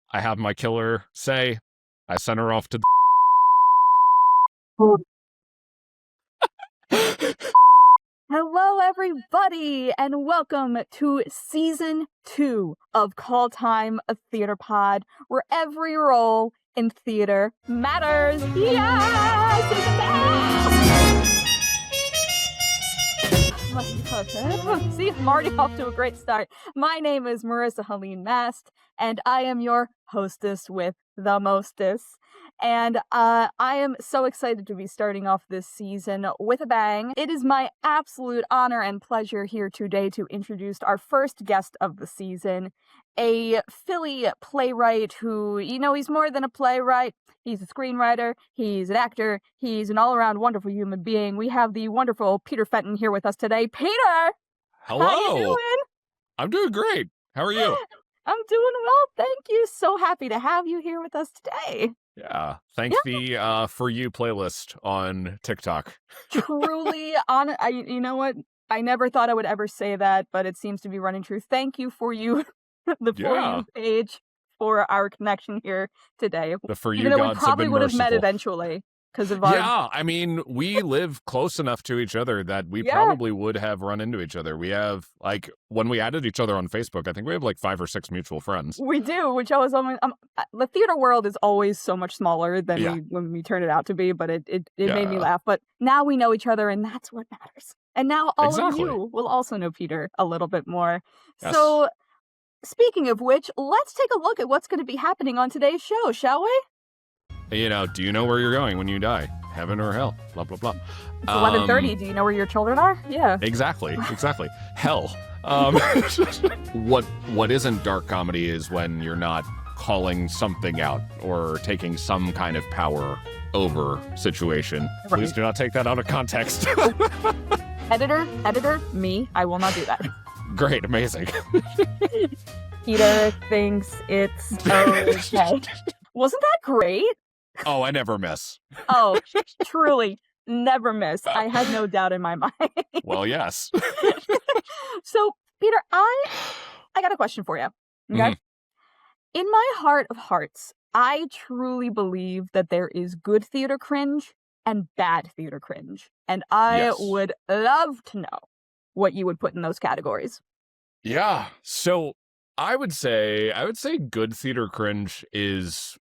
I have my killer say, I sent her off to Hello, everybody, and welcome to Season 2 of Call Time, a TheaterPod, where every role in theater matters. Yes! See, I'm already off to a great start. My name is Marisa Helene Mast, and I am your hostess with the mostess. And I am so excited to be starting off this season with a bang. It is my absolute honor and pleasure here today to introduce our first guest of the season, a Philly playwright who, he's more than a playwright. He's a screenwriter, he's an actor, he's an all-around wonderful human being. We have the wonderful Peter Fenton here with us today. Peter! Hello! How you doing? I'm doing great. How are you? I'm doing well, thank you. So happy to have you here with us today. Yeah, thanks the For You playlist on TikTok. Truly, you know what? I never thought I would ever say that, but it seems to be running true. Thank you For You, the For You page for our connection here today. The For You Even though gods we probably have been would have met merciful. eventually. Of our... Yeah, I mean, we live close enough to each other that we probably would have run into each other. We have, like, when we added each other on Facebook, I think we have like 5 or 6 mutual friends. We do, which I was always, the theater world is always so much smaller than when we turn it out to be, but it made me laugh. But now we know each other, and that's what matters. And now all of you will also know Peter a little bit more. Yes. So, speaking of which, let's take a look at what's going to be happening on today's show, shall we? Do you know where you're going when you die? Heaven or hell? Blah, blah, blah. It's 11:30. Do you know where your children are? Yeah. Exactly. Hell. What isn't dark comedy is when you're not calling something out or taking some kind of power over situation. Right. Please do not take that out of context. Editor, me, I will not do that. Great, amazing. Peter thinks it's okay. Wasn't that great? Oh, I never miss. Oh, truly, never miss. I had no doubt in my mind. Well, yes. So, Peter, I got a question for you. Okay? Mm-hmm. In my heart of hearts, I truly believe that there is good theater cringe and bad theater cringe. And I would love to know what you would put in those categories. Yeah. So I would say good theater cringe is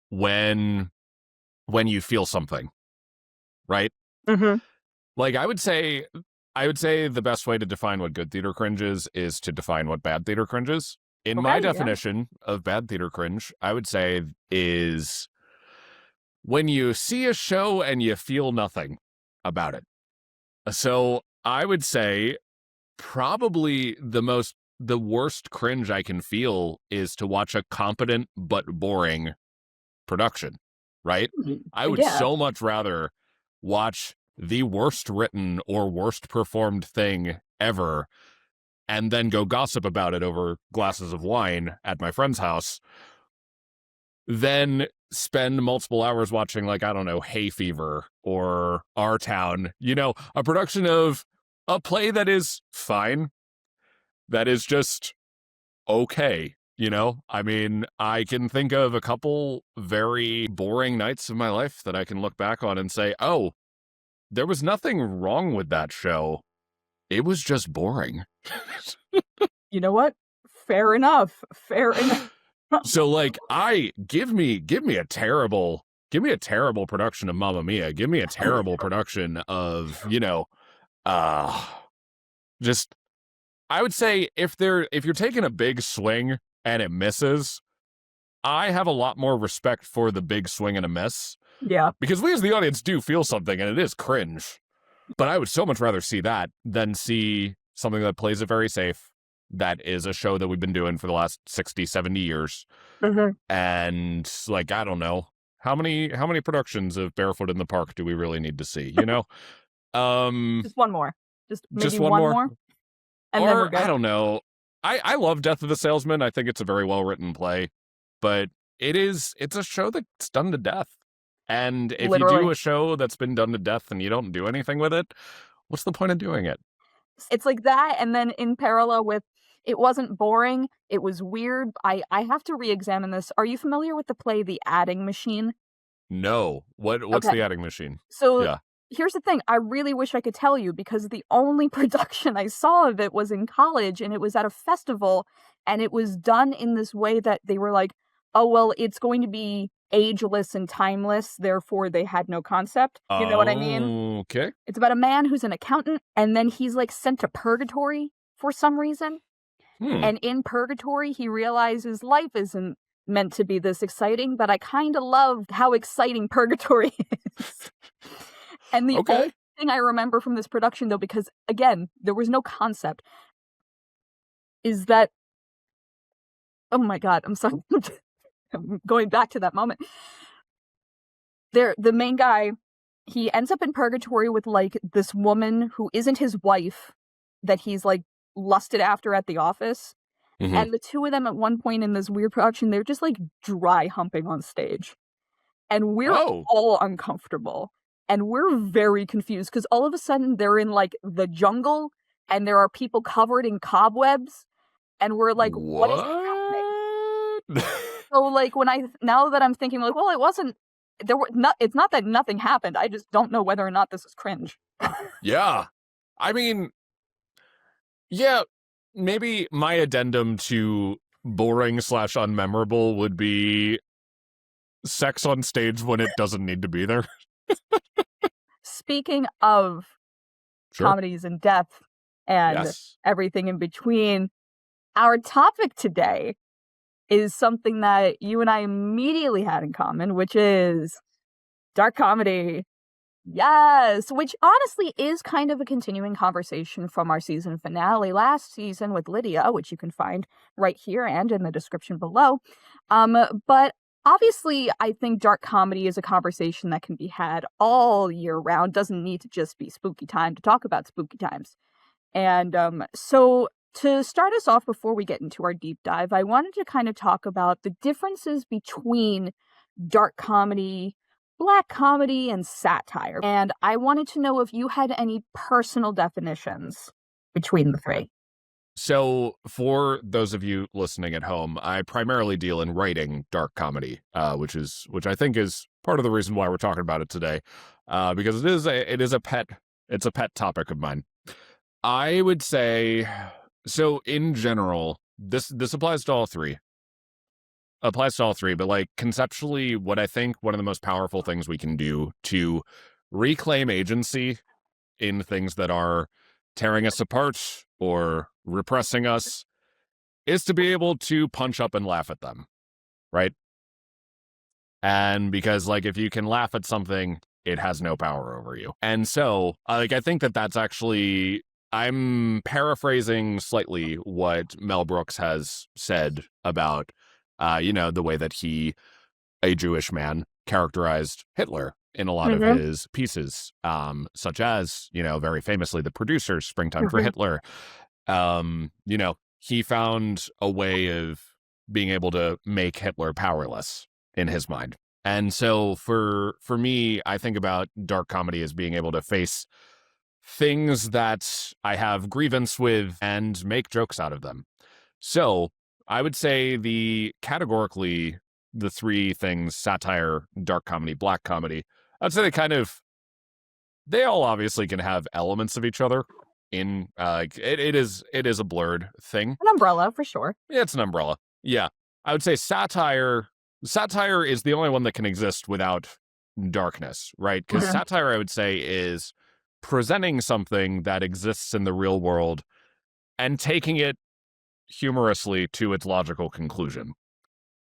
when you feel something, right? Mm-hmm. Like I would say the best way to define what good theater cringe is to define what bad theater cringe is. In my definition of bad theater cringe, I would say is when you see a show and you feel nothing about it. So I would say probably the worst cringe I can feel is to watch a competent but boring production, right? I would so much rather watch the worst written or worst performed thing ever and then go gossip about it over glasses of wine at my friend's house than spend multiple hours watching, like, I don't know, Hay Fever or Our Town, a production of a play that is fine, that is just okay. I mean, I can think of a couple very boring nights of my life that I can look back on and say, oh, there was nothing wrong with that show. It was just boring. You know what? Fair enough. So, like, give me a terrible production of Mamma Mia. Give me a terrible production of, just, I would say if you're taking a big swing and it misses, I have a lot more respect for the big swing and a miss. Yeah. Because we as the audience do feel something, and it is cringe. But I would so much rather see that than see something that plays it very safe, that is a show that we've been doing for the last 60, 70 years. Mm-hmm. And, like, I don't know, how many productions of Barefoot in the Park do we really need to see, Just one more. Just one more? And then we're good. I don't know. I love Death of the Salesman. I think it's a very well-written play, but it's a show that's done to death. And if you do a show that's been done to death and you don't do anything with it, what's the point of doing it? It's like that, and then in parallel with It wasn't boring. It was weird. I have to re-examine this. Are you familiar with the play The Adding Machine? No. What's Okay. the adding machine? So Yeah. here's the thing. I really wish I could tell you because the only production I saw of it was in college and it was at a festival and it was done in this way that they were like, oh, well, it's going to be ageless and timeless. Therefore, they had no concept. You know what I mean? Okay. It's about a man who's an accountant and then he's like sent to purgatory for some reason. And in purgatory, he realizes life isn't meant to be this exciting, but I kind of love how exciting purgatory is. And the only thing I remember from this production, though, because, again, there was no concept, is that, oh my God, I'm sorry, I'm going back to that moment. The main guy, he ends up in purgatory with, like, this woman who isn't his wife that he's, like, lusted after at the office. Mm-hmm. And the two of them at one point in this weird production, they're just, like, dry humping on stage. And we're all uncomfortable. And we're very confused because all of a sudden they're in like the jungle and there are people covered in cobwebs and we're like, what is happening? So like now that I'm thinking like, well, it's not that nothing happened. I just don't know whether or not this is cringe. Yeah. I mean, yeah, maybe my addendum to boring / unmemorable would be sex on stage when it doesn't need to be there. Speaking of comedies and death and everything in between, our topic today is something that you and I immediately had in common, which is dark comedy. Yes, which honestly is kind of a continuing conversation from our season finale last season with Lydia, which you can find right here and in the description below. But obviously, I think dark comedy is a conversation that can be had all year round. Doesn't need to just be spooky time to talk about spooky times. And so to start us off before we get into our deep dive, I wanted to kind of talk about the differences between dark comedy, black comedy, and satire. And I wanted to know if you had any personal definitions between the three. So for those of you listening at home, I primarily deal in writing dark comedy, which I think is part of the reason why we're talking about it today, because it is a pet topic of mine. I would say, so in general, this applies to all three. But like conceptually, what I think one of the most powerful things we can do to reclaim agency in things that are tearing us apart or repressing us is to be able to punch up and laugh at them, right? And because like if you can laugh at something, it has no power over you. And so like I think that's actually, I'm paraphrasing slightly what Mel Brooks has said about the way that he, a Jewish man, characterized Hitler in a lot of his pieces, such as, very famously, The Producers, Springtime for Hitler. He found a way of being able to make Hitler powerless in his mind. And so for me, I think about dark comedy as being able to face things that I have grievance with and make jokes out of them. So I would say categorically, the three things, satire, dark comedy, black comedy, I'd say they all obviously can have elements of each other in, it is a blurred thing. An umbrella, for sure. Yeah, it's an umbrella. Yeah. I would say satire is the only one that can exist without darkness, right? Because satire, I would say, is presenting something that exists in the real world and taking it humorously to its logical conclusion,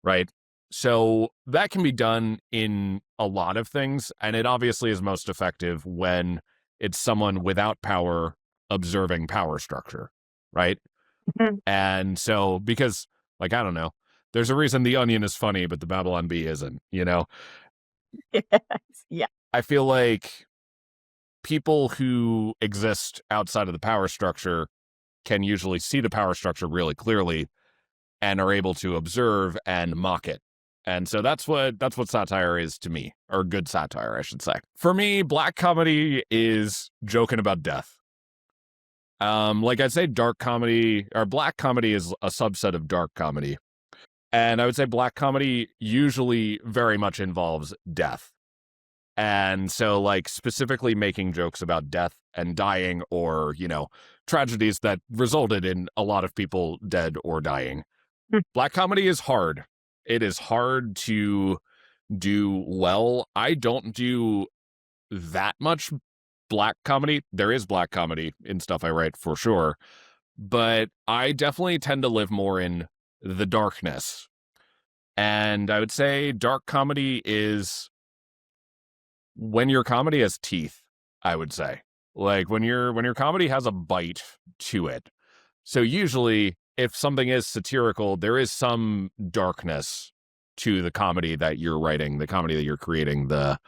right? So that can be done in a lot of things, and it obviously is most effective when it's someone without power observing power structure, right? And so, because, like, I don't know, there's a reason The Onion is funny, but the Babylon Bee isn't, Yes, yeah. I feel like people who exist outside of the power structure can usually see the power structure really clearly and are able to observe and mock it. And so that's what satire is to me, or good satire, I should say. For me, black comedy is joking about death. Like I'd say dark comedy or black comedy is a subset of dark comedy. And I would say black comedy usually very much involves death. And so, like, specifically making jokes about death and dying or, tragedies that resulted in a lot of people dead or dying. Black comedy is hard. It is hard to do well. I don't do that much black comedy. There is black comedy in stuff I write for sure. But I definitely tend to live more in the darkness. And I would say dark comedy is when your comedy has teeth, I would say. Like when your comedy has a bite to it. So usually if something is satirical, there is some darkness to the comedy that you're writing, the comedy that you're creating, the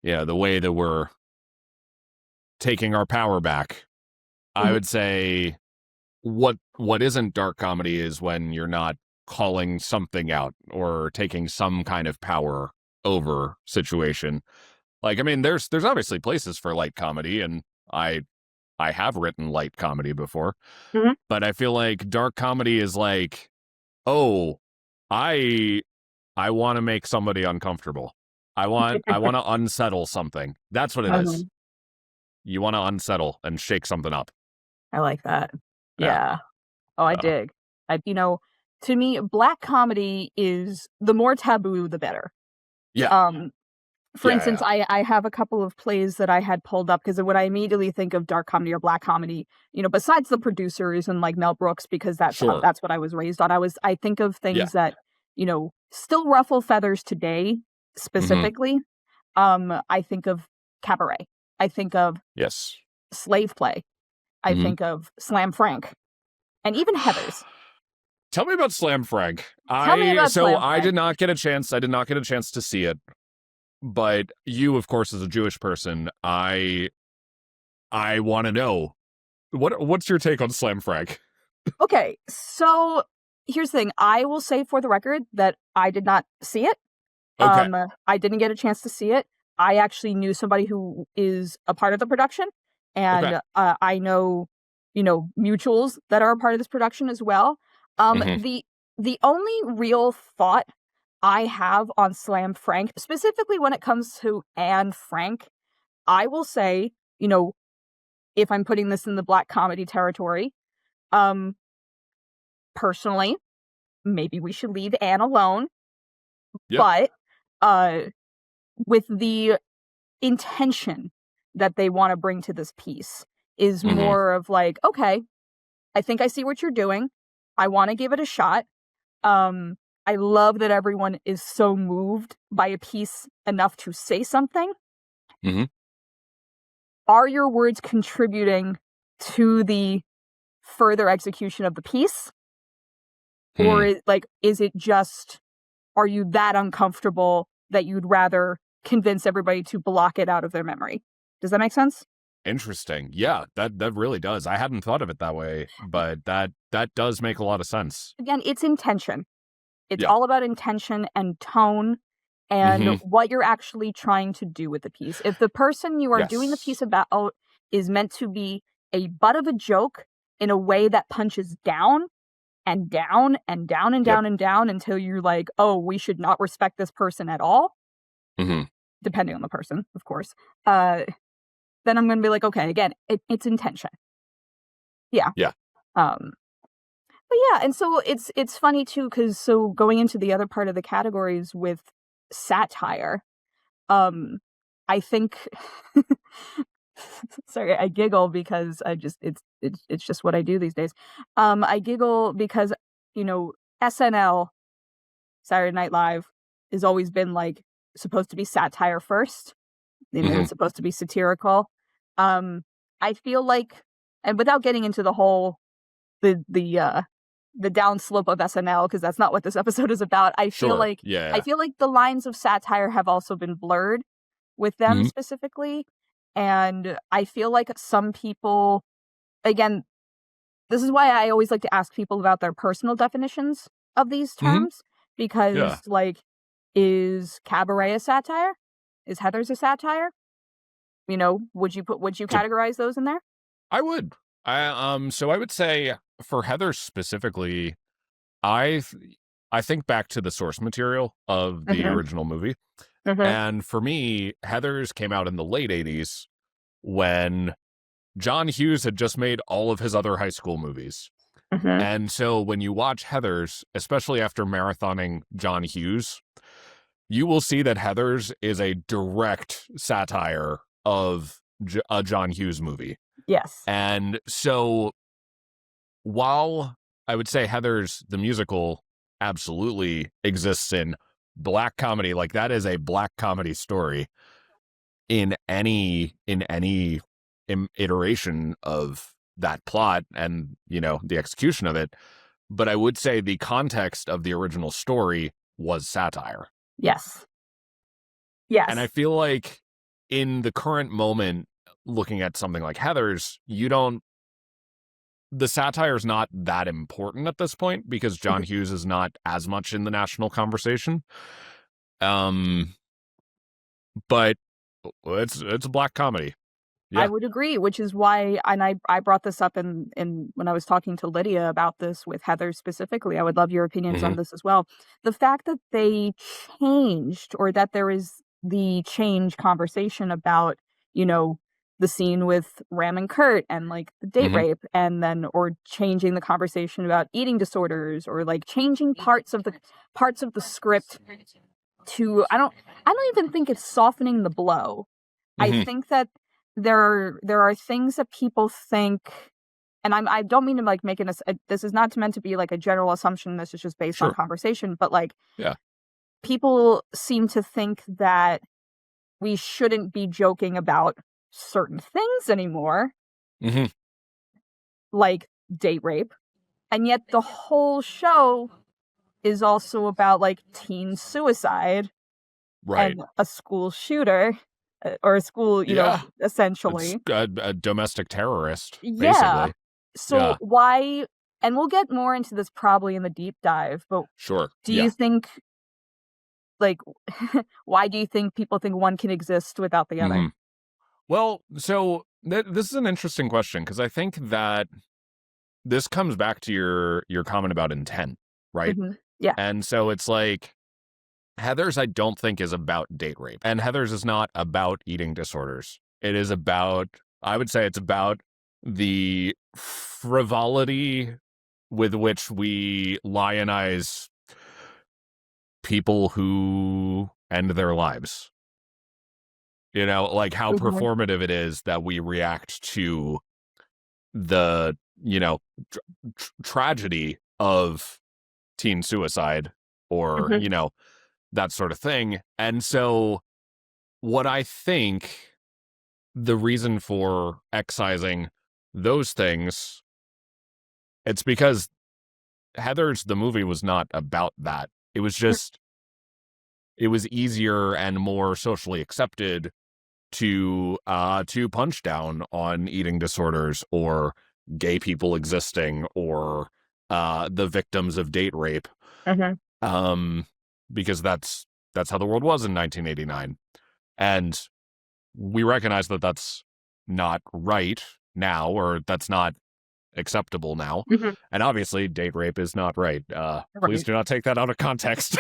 way that we're taking our power back. I would say what isn't dark comedy is when you're not calling something out or taking some kind of power over situation. Like, I mean, there's obviously places for light comedy, and I have written light comedy before, but I feel like dark comedy is like, oh, I want to make somebody uncomfortable. I want to unsettle something. That's what it is. You want to unsettle and shake something up. I like that. Yeah. Oh, I dig. To me, black comedy is the more taboo, the better. Yeah. For instance, I have a couple of plays that I had pulled up because when I immediately think of dark comedy or black comedy, besides the producers and like Mel Brooks, because that's what I was raised on. I think of things that, still ruffle feathers today, specifically. I think of cabaret. I think of slave play. I think of Slam Frank and even Heathers. Tell me about Slam Frank. I did not get a chance. I did not get a chance to see it. But you, of course, as a Jewish person, I want to know what's your take on Slam Frank? Okay, so here's the thing. I will say for the record that I did not see it. Okay. I didn't get a chance to see it. I actually knew somebody who is a part of the production, and I know, mutuals that are a part of this production as well. The only real thought I have on Slam Frank, specifically when it comes to Anne Frank, I will say, if I'm putting this in the black comedy territory, personally, maybe we should leave Anne alone. Yep. But with the intention that they want to bring to this piece is more of like, okay, I think I see what you're doing. I want to give it a shot. I love that everyone is so moved by a piece enough to say something. Are your words contributing to the further execution of the piece? Or is it just, are you that uncomfortable that you'd rather convince everybody to block it out of their memory? Does that make sense? Interesting. Yeah, that really does. I hadn't thought of it that way, but that does make a lot of sense. Again, it's intention. It's all about intention and tone and what you're actually trying to do with the piece. If the person you are doing the piece about is meant to be a butt of a joke in a way that punches down and down and down and down and down until you're like, oh, we should not respect this person at all, depending on the person, of course, then I'm going to be like, okay, again, it's intention. Yeah. But yeah, and so it's funny too, because going into the other part of the categories with satire, I think sorry, I giggle because it's just what I do these days. I giggle because SNL, Saturday Night Live, has always been like supposed to be satire first. It's supposed to be satirical. I feel like, and without getting into the whole the downslope of SNL, because that's not what this episode is about. I feel like the lines of satire have also been blurred with them specifically. And I feel like some people, again, this is why I always like to ask people about their personal definitions of these terms, because is cabaret a satire? Is Heathers a satire? Would you categorize those in there? I would. So I would say for Heather specifically, I think back to the source material of the original movie. And for me, Heathers came out in the late 80s when John Hughes had just made all of his other high school movies. And so when you watch Heathers, especially after marathoning John Hughes, you will see that Heathers is a direct satire of a John Hughes movie. Yes. And so while I would say Heathers, the musical, absolutely exists in black comedy, like that is a black comedy story in any iteration of that plot and, the execution of it. But I would say the context of the original story was satire. Yes. Yes. And I feel like in the current moment, looking at something like Heathers, the satire is not that important at this point because John Hughes is not as much in the national conversation. But it's a black comedy. Yeah. I would agree, which is why, and I brought this up in when I was talking to Lydia about this with Heather specifically. I would love your opinions on this as well. The fact that they changed, or that there is the change conversation about, the scene with Ram and Kurt and like the date rape, and then or changing the conversation about eating disorders, or like changing parts of the script to I don't even think it's softening the blow. I think that there are things that people think, and I don't mean to like make this is not meant to be like a general assumption. This is just based on conversation, but like people seem to think that we shouldn't be joking about certain things anymore, like date rape, and yet the whole show is also about like teen suicide, and a school shooter. Or a school, essentially. It's a domestic terrorist, basically. So why, and we'll get more into this probably in the deep dive, but do you think, like, why do you think people think one can exist without the other? Well, so this is an interesting question, because I think that this comes back to your comment about intent, right? Yeah. And so it's like, Heathers, I don't think, is about date rape. And Heathers is not about eating disorders. It is about, I would say it's about the frivolity with which we lionize people who end their lives. Like how performative it is that we react to the, tragedy of teen suicide or, that sort of thing. And so what I think the reason for excising those things, it's because Heathers, the movie, was not about that. It was just, it was easier and more socially accepted to punch down on eating disorders or gay people existing or the victims of date rape. Because that's how the world was in 1989. And we recognize that that's not right now, or that's not acceptable now. And obviously, date rape is not right. Please do not take that out of context.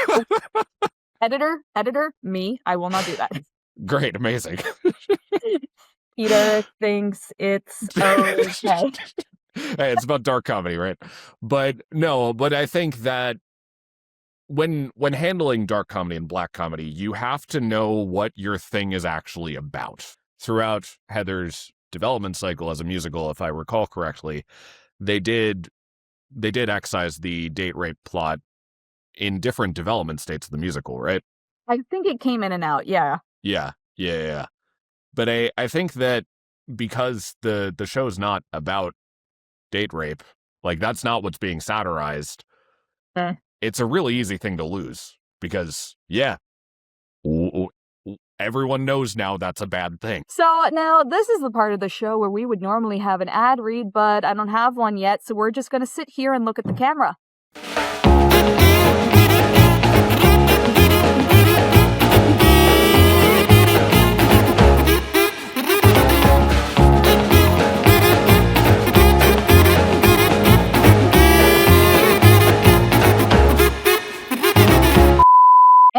Editor, me, I will not do that. Great, amazing. Peter thinks it's okay. Hey, it's about dark comedy, right? But I think that when handling dark comedy and black comedy, you have to know what your thing is actually about. Throughout Heather's development cycle as a musical, if I recall correctly, they did excise the date rape plot in different development states of the musical, right? I think it came in and out, yeah. Yeah. But I think that because the show's not about date rape, like that's not what's being satirized, it's a really easy thing to lose because, everyone knows now that's a bad thing. So now this is the part of the show where we would normally have an ad read, but I don't have one yet, so we're just going to sit here and look at the camera.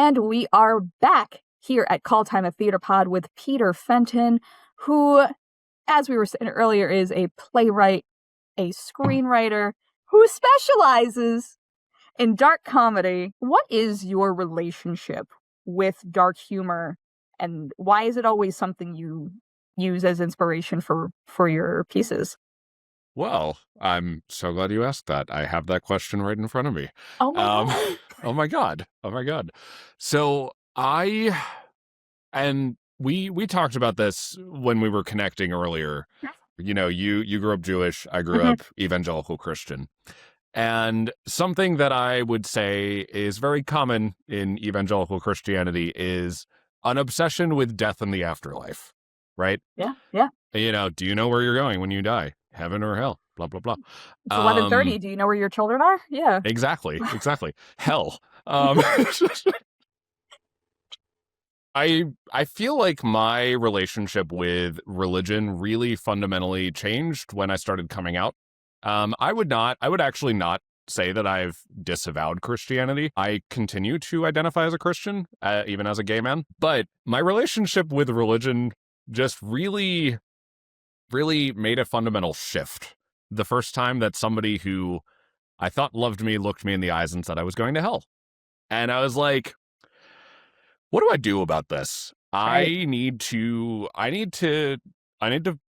And we are back here at Call Time at TheaterPod with Peter Fenton, who, as we were saying earlier, is a playwright, a screenwriter who specializes in dark comedy. What is your relationship with dark humor, and why is it always something you use as inspiration for your pieces? Well, I'm so glad you asked that. I have that question right in front of me. Oh my God. Oh my God. Oh my God. So we talked about this when we were connecting earlier. You know, you grew up Jewish, I grew up evangelical Christian. And something that I would say is very common in evangelical Christianity is an obsession with death and the afterlife, right? Yeah, yeah. You know, do you know where you're going when you die? Heaven or hell? Blah, blah, blah. It's 11:30. Do you know where your children are? Yeah. Exactly. Hell. I feel like my relationship with religion really fundamentally changed when I started coming out. I would actually not say that I've disavowed Christianity. I continue to identify as a Christian, even as a gay man. But my relationship with religion just really made a fundamental shift. The first time that somebody who I thought loved me looked me in the eyes and said I was going to hell. And I was like, what do I do about this? Right. I need to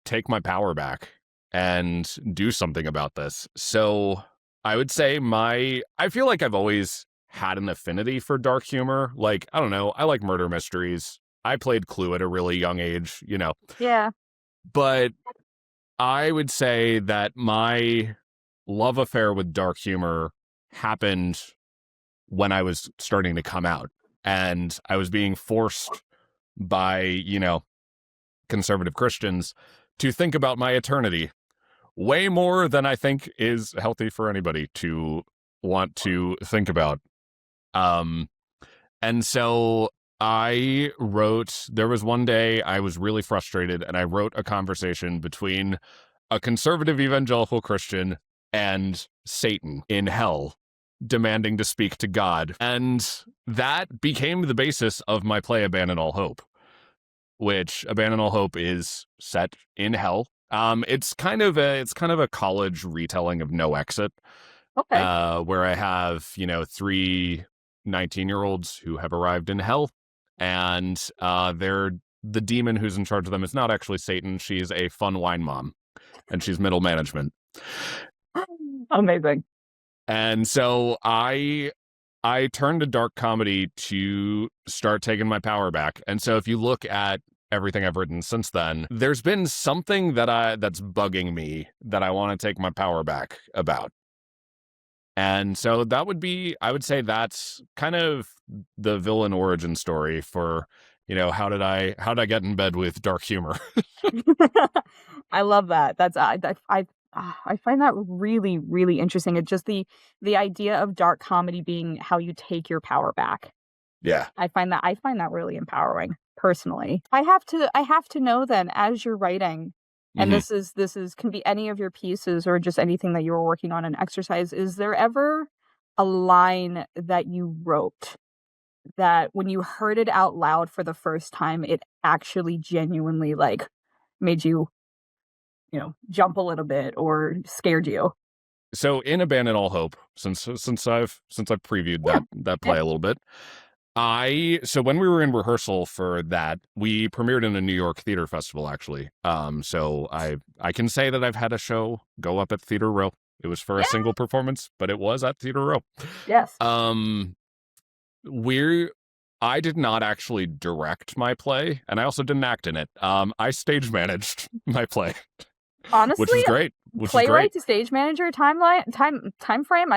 take my power back and do something about this. So I would say I feel like I've always had an affinity for dark humor. Like, I don't know, I like murder mysteries. I played Clue at a really young age, you know. Yeah. But I would say that my love affair with dark humor happened when I was starting to come out. And I was being forced by, you know, conservative Christians to think about my eternity way more than I think is healthy for anybody to want to think about. And so there was one day I was really frustrated, and I wrote a conversation between a conservative evangelical Christian and Satan in hell, demanding to speak to God. And that became the basis of my play Abandon All Hope, which Abandon All Hope is set in hell. It's kind of a college retelling of No Exit. Okay. Where I have, you know, 3 19-year-olds who have arrived in hell, and the demon who's in charge of them is not actually Satan. She's a fun wine mom, and she's middle management. Amazing. And so I turned to dark comedy to start taking my power back. And so if you look at everything I've written since then, there's been something that's bugging me that I want to take my power back about. And so I would say that's kind of the villain origin story for, you know, how did I get in bed with dark humor? I love that. That's I find that really, really interesting. It's just the idea of dark comedy being how you take your power back. Yeah. I find that really empowering personally. I have to know then, as you're writing, and this can be any of your pieces or just anything that you were working on an exercise, is there ever a line that you wrote that when you heard it out loud for the first time, it actually genuinely like made you, you know, jump a little bit or scared you? So in Abandon All Hope, since I've previewed that play a little bit, so when we were in rehearsal for that, we premiered in a New York theater festival, actually. So I can say that I've had a show go up at Theater Row. It was for a single performance, but it was at Theater Row. Yes. I did not actually direct my play, and I also didn't act in it. I stage managed my play. Honestly, which was great. Playwright to stage manager, time frame,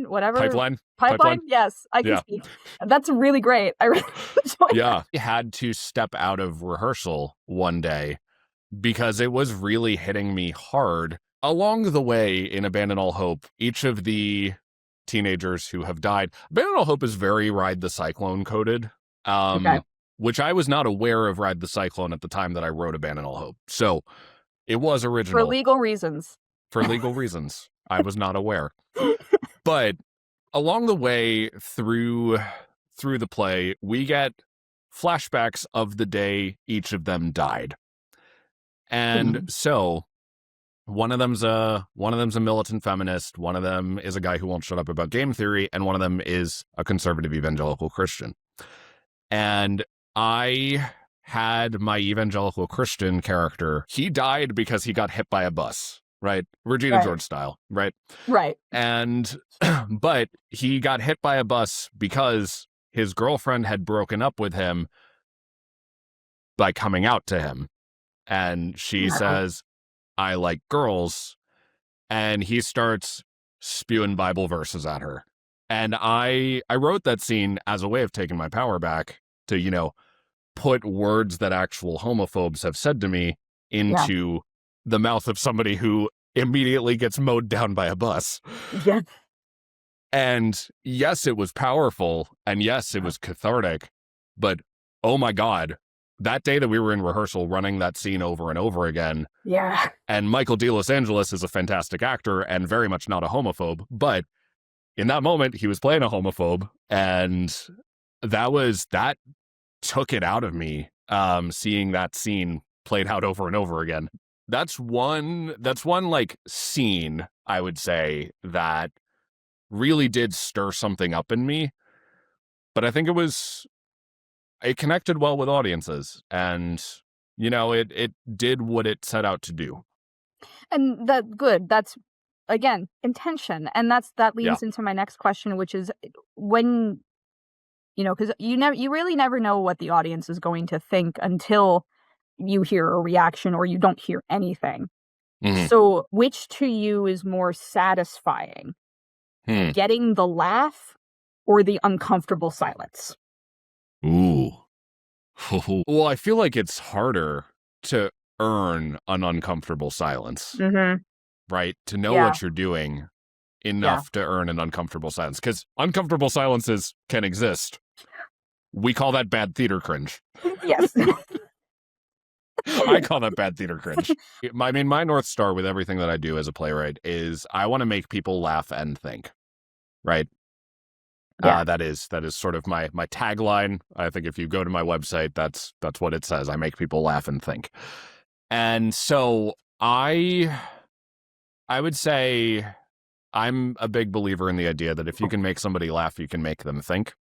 whatever. Pipeline. Yes, I can speak. That's really great. I really enjoyed that. I had to step out of rehearsal one day because it was really hitting me hard. Along the way in Abandon All Hope, each of the teenagers who have died, Abandon All Hope is very Ride the Cyclone coded, which I was not aware of Ride the Cyclone at the time that I wrote Abandon All Hope. So it was original. For legal reasons. For legal reasons. I was not aware. But along the way through through the play, we get flashbacks of the day each of them died. And so one of them's a militant feminist, one of them is a guy who won't shut up about game theory, and one of them is a conservative evangelical Christian. And I had my evangelical Christian character, he died because he got hit by a bus, right? Regina George style, right? Right. And, but he got hit by a bus because his girlfriend had broken up with him by coming out to him. And she says, I like girls. And he starts spewing Bible verses at her. And I wrote that scene as a way of taking my power back to, you know, put words that actual homophobes have said to me into the mouth of somebody who immediately gets mowed down by a bus. Yeah. And yes, it was powerful. And yes, it was cathartic. But oh my God, that day that we were in rehearsal running that scene over and over again. Yeah. And Michael de Los Angeles is a fantastic actor and very much not a homophobe. But in that moment, he was playing a homophobe. And that took it out of me, seeing that scene played out over and over again. That's one like scene, I would say, that really did stir something up in me. But I think it connected well with audiences, and, you know, it did what it set out to do. And that's, again, intention. And that leads into my next question, which is when, you know, because you really never know what the audience is going to think until you hear a reaction or you don't hear anything. Mm-hmm. So which to you is more satisfying? Getting the laugh or the uncomfortable silence? Ooh. Well, I feel like it's harder to earn an uncomfortable silence, right? To know what you're doing enough to earn an uncomfortable silence. Because uncomfortable silences can exist. We call that bad theater cringe. Yes. I call that bad theater cringe. I mean, my North Star with everything that I do as a playwright is I want to make people laugh and think, right? Yeah. That is sort of my tagline. I think if you go to my website, that's what it says. I make people laugh and think. And so I would say I'm a big believer in the idea that if you can make somebody laugh, you can make them think.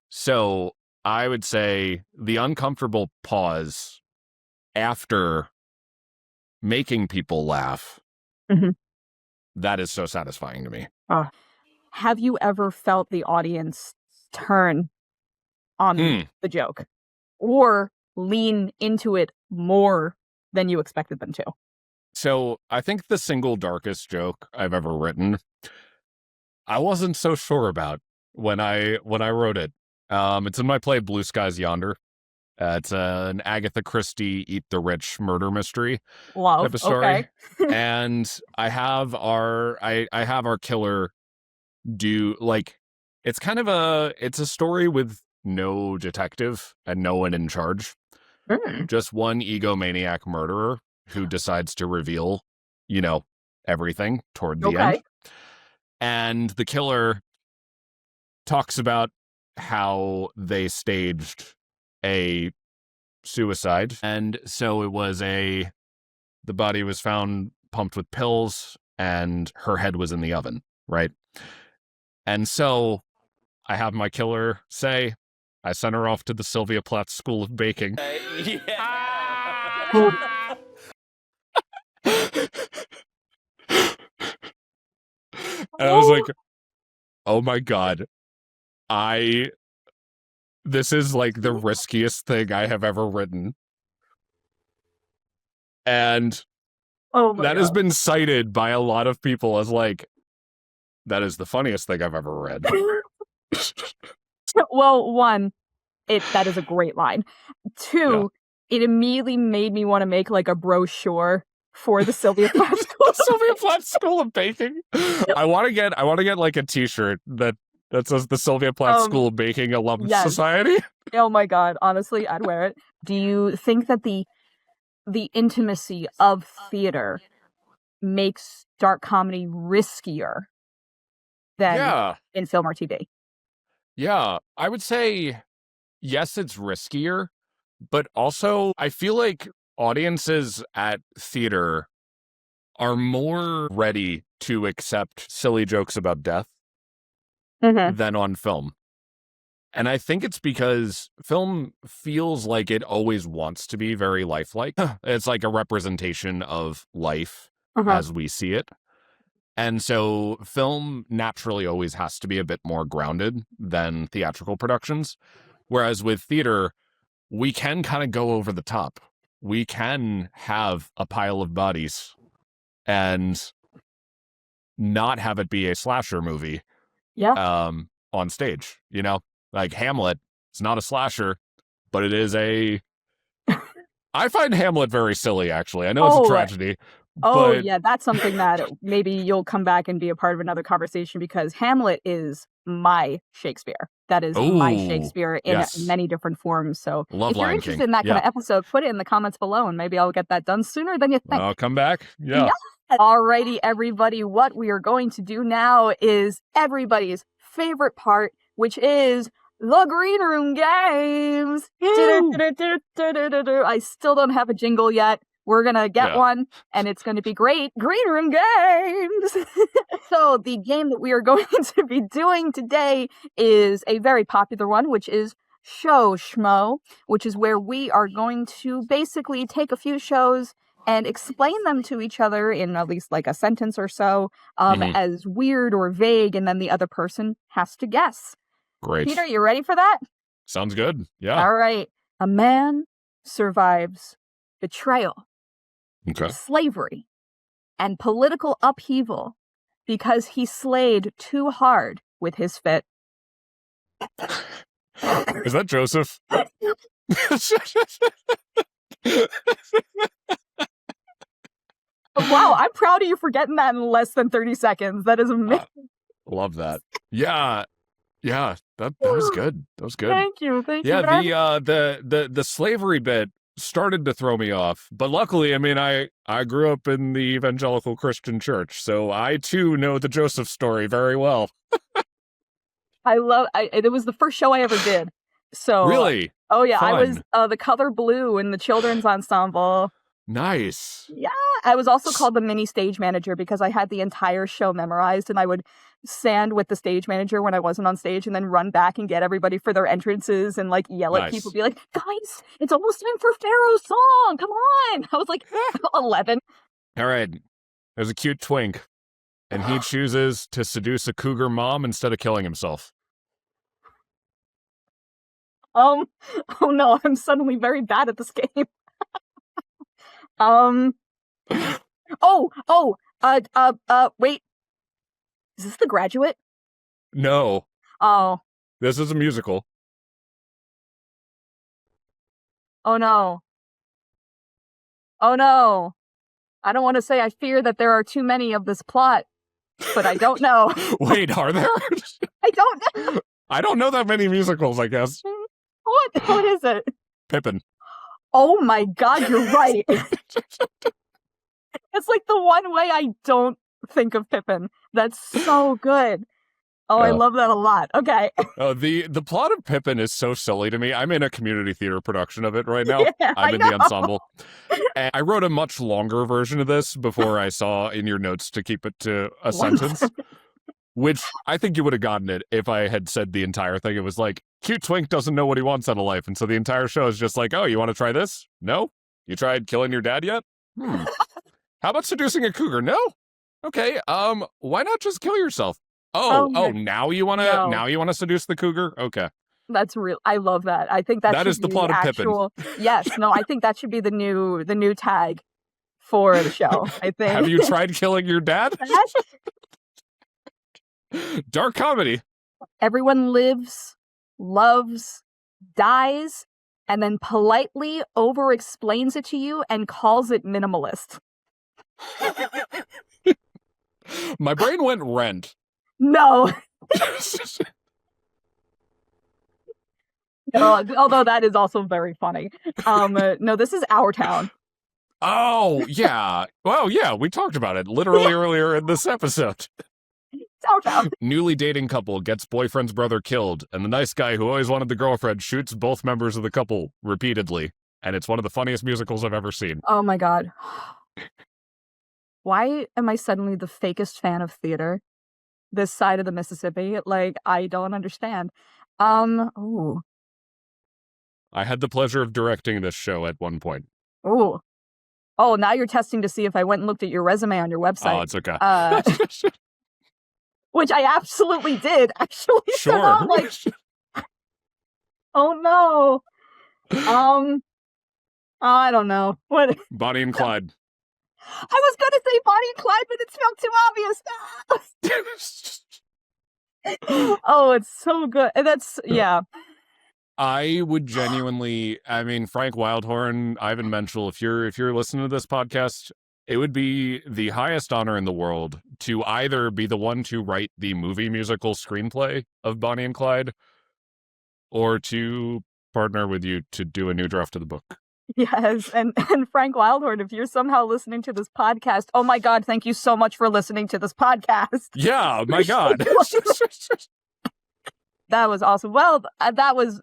So I would say the uncomfortable pause after making people laugh, that is so satisfying to me. Have you ever felt the audience turn on the joke or lean into it more than you expected them to? So I think the single darkest joke I've ever written, I wasn't so sure about when I wrote it. It's in my play Blue Skies Yonder. It's an Agatha Christie Eat the Rich murder mystery type of story. Okay. And I have our killer do, like, it's kind of it's a story with no detective and no one in charge. Just one egomaniac murderer who decides to reveal, you know, everything toward the end. And the killer talks about how they staged a suicide. And so it was the body was found pumped with pills and her head was in the oven, right? And so I have my killer say, I sent her off to the Sylvia Plath School of Baking. And I was like, oh my God, this is like the riskiest thing I have ever written. And that has been cited by a lot of people as like, that is the funniest thing I've ever read. Well, one, that is a great line. Two, it immediately made me want to make like a brochure for the Sylvia Plath School. Sylvia Plath School of Baking. I want to get like a T-shirt that says the Sylvia Plath School of Baking Alum Society. Oh my God, honestly, I'd wear it. Do you think that the intimacy of theater makes dark comedy riskier than in film or TV? Yeah, I would say, yes, it's riskier, but also I feel like audiences at theater are more ready to accept silly jokes about death than on film. And I think it's because film feels like it always wants to be very lifelike. It's like a representation of life as we see it. And so film naturally always has to be a bit more grounded than theatrical productions. Whereas with theater, we can kind of go over the top. We can have a pile of bodies and not have it be a slasher movie on stage, you know? Like Hamlet, it's not a slasher, but it is a... I find Hamlet very silly, actually. I know it's a tragedy. Oh, but... yeah, that's something that maybe you'll come back and be a part of another conversation, because Hamlet is my Shakespeare. That is my Shakespeare in many different forms. So if you're interested in that kind of episode, put it in the comments below, and maybe I'll get that done sooner than you think. I'll come back. Yeah. Alrighty, everybody. What we are going to do now is everybody's favorite part, which is the green room games. I still don't have a jingle yet. We're going to get one, and it's going to be great. Green room games. So the game that we are going to be doing today is a very popular one, which is Show Schmo, which is where we are going to basically take a few shows and explain them to each other in at least like a sentence or so, as weird or vague, and then the other person has to guess. Great. Peter, you ready for that? Sounds good. Yeah. All right. A man survives betrayal, slavery, and political upheaval because he slayed too hard with his fit. Is that Joseph? Wow, I'm proud of you for getting that in less than 30 seconds. That is amazing. Love that. Yeah. Yeah, that was good. That was good. Thank you. Yeah, the slavery bit started to throw me off, but luckily, I mean, I grew up in the evangelical Christian church, so I too know the Joseph story very well. It was the first show I ever did. So really? Oh yeah, Fun. I was the color blue in the children's ensemble. Nice. Yeah, I was also called the mini stage manager because I had the entire show memorized, and I would stand with the stage manager when I wasn't on stage and then run back and get everybody for their entrances and like yell at people, be like, guys, it's almost time for Pharaoh's song. Come on. I was like 11. All right. There's a cute twink, and he chooses to seduce a cougar mom instead of killing himself. Oh no, I'm suddenly very bad at this game. Wait. Is this The Graduate? No. Oh. This is a musical. Oh no. Oh no. I don't want to say I fear that there are too many of this plot, but I don't know. Wait, are there? I don't know. I don't know that many musicals, I guess. What is it? Pippin. Oh my god, you're right. It's like the one way I don't think of Pippin. That's so good. Oh, I love that a lot. Okay. The plot of Pippin is so silly to me. I'm in a community theater production of it right now. Yeah, I'm in the ensemble. And I wrote a much longer version of this before I saw in your notes to keep it to a sentence. Which I think you would have gotten it if I had said the entire thing. It was like, cute twink doesn't know what he wants out of life. And so the entire show is just like, oh, you want to try this? No? You tried killing your dad yet? How about seducing a cougar? No? Okay, why not just kill yourself? Now you want to seduce the cougar? Okay. That's real. I love that. I think that is the plot of Pippin. Yes, no, I think that should be the new tag for the show, I think. Have you tried killing your dad? Dark comedy. Everyone lives, loves, dies, and then politely over-explains it to you and calls it minimalist. My brain went Rent. No. No, although that is also very funny. No, this is Our Town. Oh, yeah. Well, yeah, we talked about it literally earlier in this episode. Don't. Newly dating couple gets boyfriend's brother killed, and the nice guy who always wanted the girlfriend shoots both members of the couple repeatedly. And it's one of the funniest musicals I've ever seen. Oh my God. Why am I suddenly the fakest fan of theater? This side of the Mississippi? Like, I don't understand. Ooh. I had the pleasure of directing this show at one point. Ooh. Oh, now you're testing to see if I went and looked at your resume on your website. Oh, it's okay. Which I absolutely did, actually. Sure. So I'm like, oh no. I don't know. What? Bonnie and Clyde. I was gonna say Bonnie and Clyde, but it felt too obvious. Oh, it's so good. That's, yeah. I would genuinely, Frank Wildhorn, Ivan Menschel, if you're listening to this podcast, it would be the highest honor in the world to either be the one to write the movie musical screenplay of Bonnie and Clyde, or to partner with you to do a new draft of the book. Yes, and Frank Wildhorn, if you're somehow listening to this podcast, oh my God, thank you so much for listening to this podcast. Yeah, my God. That was awesome. Well, that was...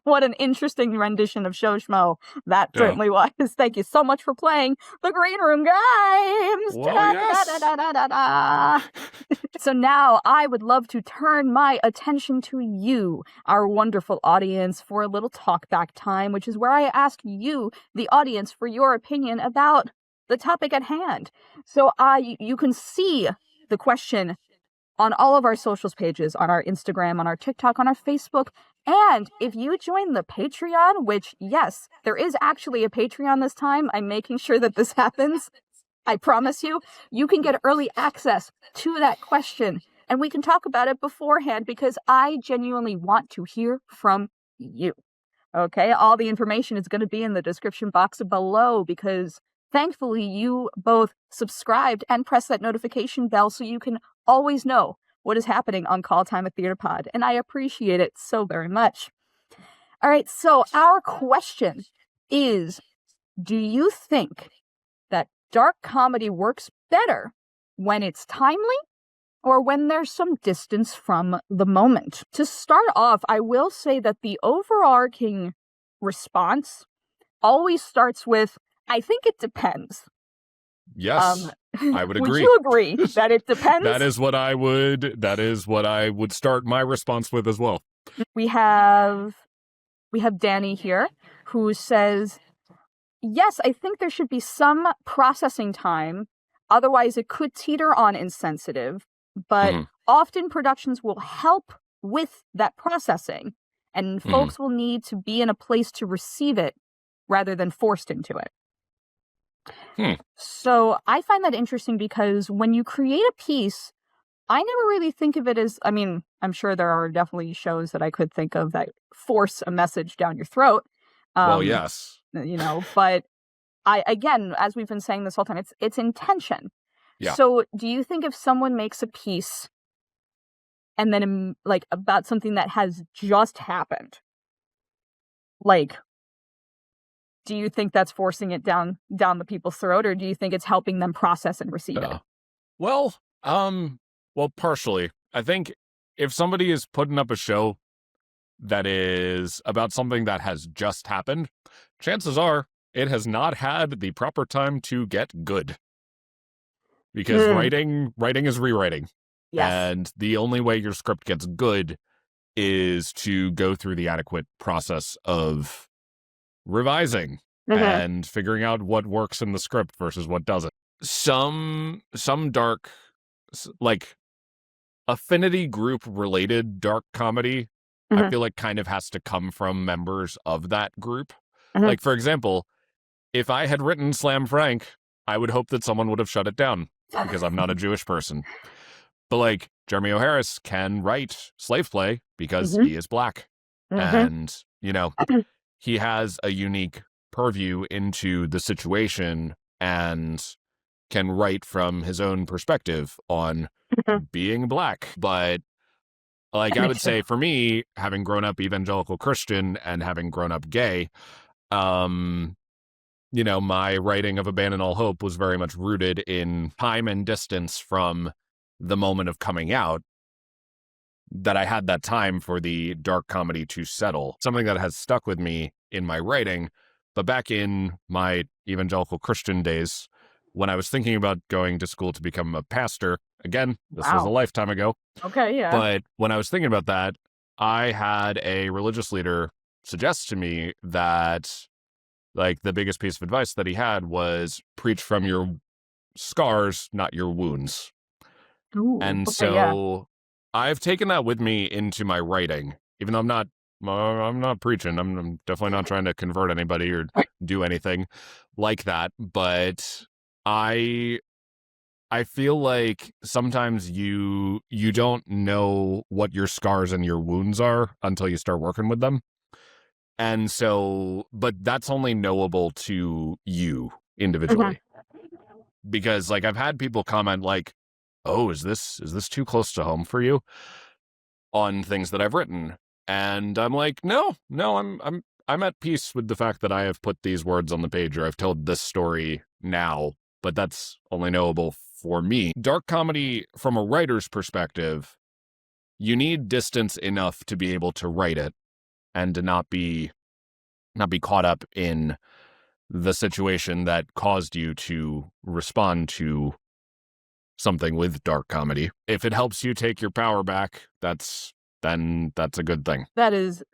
What an interesting rendition of Show Schmo that certainly was. Thank you so much for playing the Green Room Games. Well, yes. So now I would love to turn my attention to you, our wonderful audience, for a little talkback time, which is where I ask you, the audience, for your opinion about the topic at hand. So you can see the question on all of our socials pages, on our Instagram, on our TikTok, on our Facebook. And if you join the Patreon, which, yes, there is actually a Patreon this time. I'm making sure that this happens. I promise you, you can get early access to that question. And we can talk about it beforehand because I genuinely want to hear from you. Okay, all the information is going to be in the description box below because thankfully you both subscribed and pressed that notification bell so you can always know what is happening on Call Time at TheaterPod, and I appreciate it so very much. All right, so our question is, do you think that dark comedy works better when it's timely or when there's some distance from the moment? To start off, I will say that the overarching response always starts with, I think it depends. Yes, I would agree. Would you agree that it depends? That is what I would start my response with as well. We have Danny here who says, yes, I think there should be some processing time. Otherwise, it could teeter on insensitive. But often productions will help with that processing. And folks will need to be in a place to receive it rather than forced into it. So I find that interesting because when you create a piece, I never really think of it as, I'm sure there are definitely shows that I could think of that force a message down your throat. Well, yes. But again, as we've been saying this whole time, it's intention. Yeah. So do you think if someone makes a piece and then about something that has just happened, do you think that's forcing it down the people's throat, or do you think it's helping them process and receive it? Well, partially. I think if somebody is putting up a show that is about something that has just happened, chances are it has not had the proper time to get good. Because writing is rewriting. Yes. And the only way your script gets good is to go through the adequate process of revising and figuring out what works in the script versus what doesn't. Some dark, affinity group related dark comedy, I feel like kind of has to come from members of that group. Like, for example, if I had written Slam Frank, I would hope that someone would have shut it down because I'm not a Jewish person. But Jeremy O'Harris can write slave play because he is black. And, he has a unique purview into the situation and can write from his own perspective on being black. But I would say for me, having grown up evangelical Christian and having grown up gay, my writing of Abandon All Hope was very much rooted in time and distance from the moment of coming out that I had that time for the dark comedy to settle. Something that has stuck with me in my writing. But back in my evangelical Christian days, when I was thinking about going to school to become a pastor, again, this was a lifetime ago. Okay, yeah. But when I was thinking about that, I had a religious leader suggest to me that, like, the biggest piece of advice that he had was preach from your scars, not your wounds. Ooh, and okay, so yeah. I've taken that with me into my writing, even though I'm not preaching. I'm definitely not trying to convert anybody or do anything like that. But I feel like sometimes you don't know what your scars and your wounds are until you start working with them. And so, but that's only knowable to you individually. Because, like, I've had people comment like, "Oh, is this too close to home for you?" on things that I've written. And I'm like, no, I'm at peace with the fact that I have put these words on the page, or I've told this story now, but that's only knowable for me. Dark comedy, from a writer's perspective, you need distance enough to be able to write it and to not be caught up in the situation that caused you to respond to something with dark comedy. If it helps you take your power back, that's a good thing. That is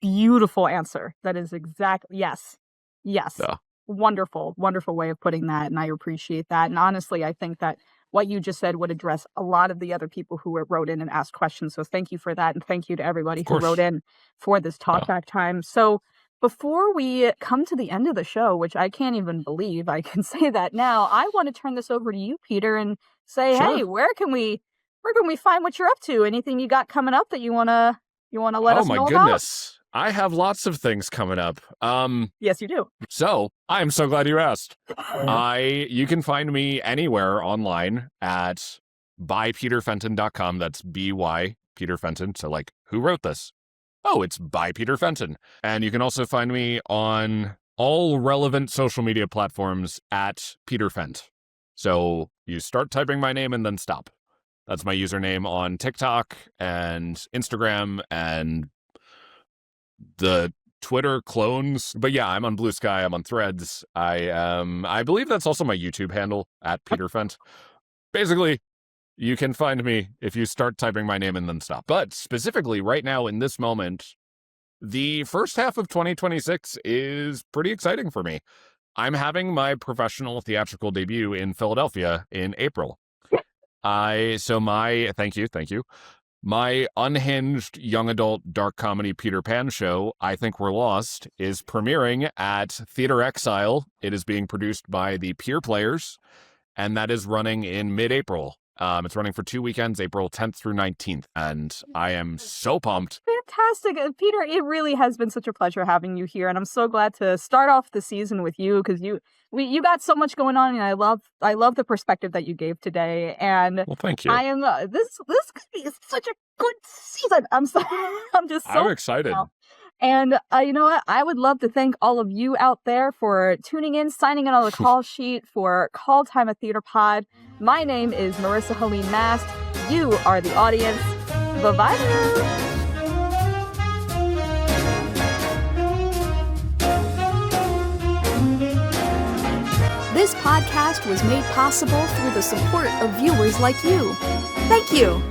beautiful answer. That is exactly, yes. Yeah. Wonderful way of putting that, and I appreciate that. And honestly, I think that what you just said would address a lot of the other people who wrote in and asked questions. So thank you for that, and thank you to everybody who wrote in for this talkback time. So before we come to the end of the show, which I can't even believe I can say that now, I want to turn this over to you, Peter, and say, hey, where can we find what you're up to? Anything you got coming up that you wanna let us know about? Oh my goodness. I have lots of things coming up. Yes, you do. So I'm so glad you asked. You can find me anywhere online at bypeterfenton.com. That's by Peter Fenton. So, like, who wrote this? Oh, it's by Peter Fenton. And you can also find me on all relevant social media platforms at Peter Fent. So you start typing my name and then stop. That's my username on TikTok and Instagram and the Twitter clones. But yeah, I'm on Blue Sky. I'm on Threads. I believe that's also my YouTube handle at Peter Fent. Basically, you can find me if you start typing my name and then stop. But specifically right now in this moment, the first half of 2026 is pretty exciting for me. I'm having my professional theatrical debut in Philadelphia in April. Thank you. My unhinged young adult dark comedy Peter Pan show, I Think We're Lost, is premiering at Theater Exile. It is being produced by the Peer Players, and that is running in mid-April. It's running for 2 weekends, April 10th through 19th, and I am so pumped. Fantastic. Peter, it really has been such a pleasure having you here, and I'm so glad to start off the season with you, because you got so much going on, and I love the perspective that you gave today. And well, thank you. I am this could be such a good season. I'm excited. And you know what? I would love to thank all of you out there for tuning in, signing in on the call sheet for Call Time at TheaterPod. My name is Marisa Helene Mast. You are the audience. Bye-bye. This podcast was made possible through the support of viewers like you. Thank you.